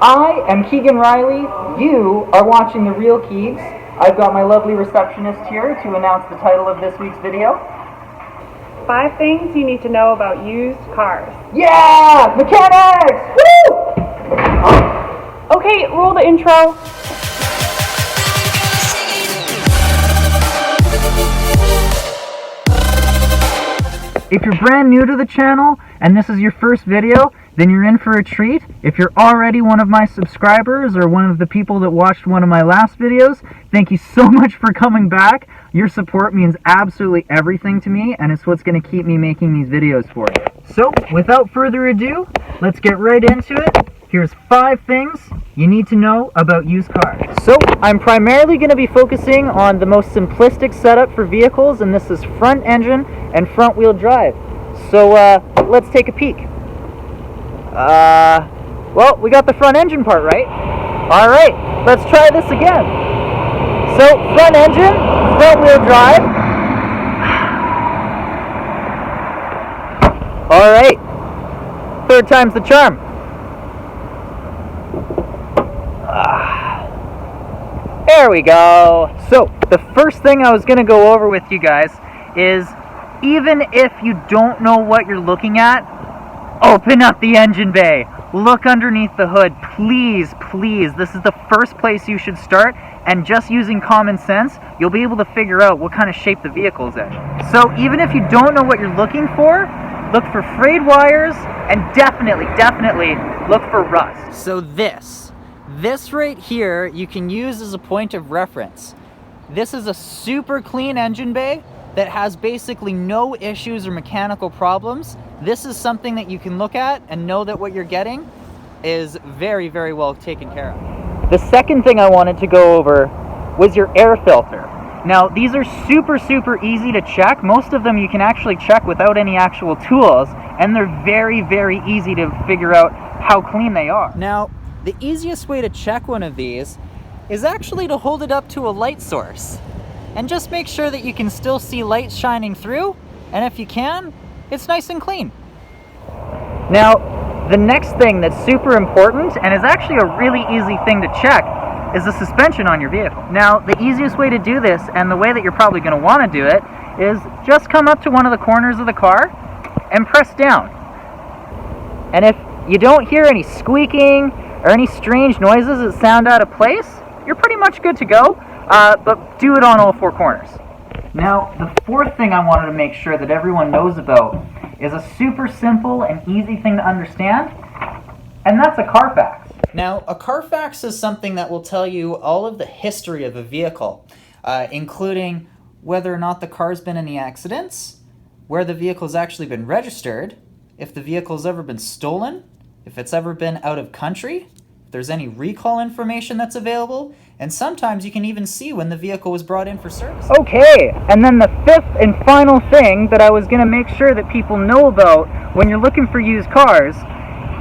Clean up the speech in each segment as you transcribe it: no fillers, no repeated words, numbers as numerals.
I am Keegan Riley. You are watching The Real Keegs. I've got my lovely receptionist here to announce the title of this week's video. 5 things you need to know about used cars. Yeah! Mechanics! Woo! Okay, roll the intro. If you're brand new to the channel and this is your first video, then you're in for a treat. If you're already one of my subscribers or one of the people that watched one of my last videos, thank you so much for coming back. Your support means absolutely everything to me, and it's what's going to keep me making these videos for you. So, without further ado, let's get right into it. Here's 5 things you need to know about used cars. So, I'm primarily going to be focusing on the most simplistic setup for vehicles, and this is front engine and front wheel drive. So, let's take a peek. Well, we got the front engine part right. Alright, let's try this again. So, front engine, front wheel drive. Alright, 3rd time's the charm. There we go. So, the first thing I was going to go over with you guys is, even if you don't know what you're looking at, open up the engine bay. Look underneath the hood. Please, please. This is the first place you should start, and just using common sense, you'll be able to figure out what kind of shape the vehicle is in. So even if you don't know what you're looking for, look for frayed wires, and definitely look for rust. So this right here you can use as a point of reference. This is a super clean engine bay that has basically no issues or mechanical problems. This is something that you can look at and know that what you're getting is very, very well taken care of. The second thing I wanted to go over was your air filter. Now, these are super easy to check. Most of them you can actually check without any actual tools, and they're very, very easy to figure out how clean they are. Now, the easiest way to check one of these is actually to hold it up to a light source and just make sure that you can still see light shining through, and if you can, it's nice and clean. Now, the next thing that's super important, and is actually a really easy thing to check, is the suspension on your vehicle. Now, the easiest way to do this, and the way that you're probably going to want to do it, is just come up to one of the corners of the car and press down. And if you don't hear any squeaking or any strange noises that sound out of place, you're pretty much good to go. But do it on all 4 corners. Now, the 4th thing I wanted to make sure that everyone knows about is a super simple and easy thing to understand, and that's a Carfax. Now, a Carfax is something that will tell you all of the history of a vehicle, including whether or not the car's been in any accidents, where the vehicle's actually been registered, if the vehicle's ever been stolen, if it's ever been out of country, if there's any recall information that's available, and sometimes you can even see when the vehicle was brought in for service. Okay, and then the 5th and final thing that I was going to make sure that people know about when you're looking for used cars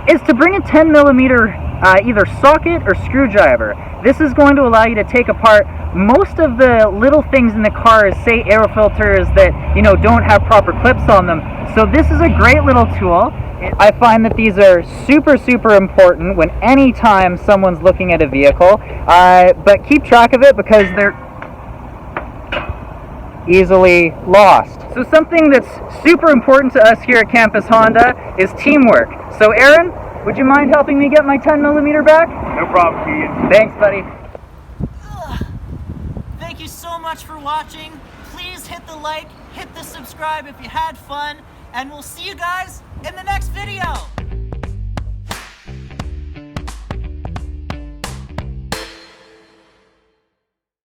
is to bring a 10mm either socket or screwdriver. This is going to allow you to take apart most of the little things in the cars, say air filters that, don't have proper clips on them. So this is a great little tool. I find that these are super important when anytime someone's looking at a vehicle, but keep track of it because they're easily lost. So something that's super important to us here at Campus Honda is teamwork. So Aaron, would you mind helping me get my 10mm back? No problem, Keegan. Thanks, buddy. Thank you so much for watching. Please hit the like, hit the subscribe if you had fun, and we'll see you guys in the next video.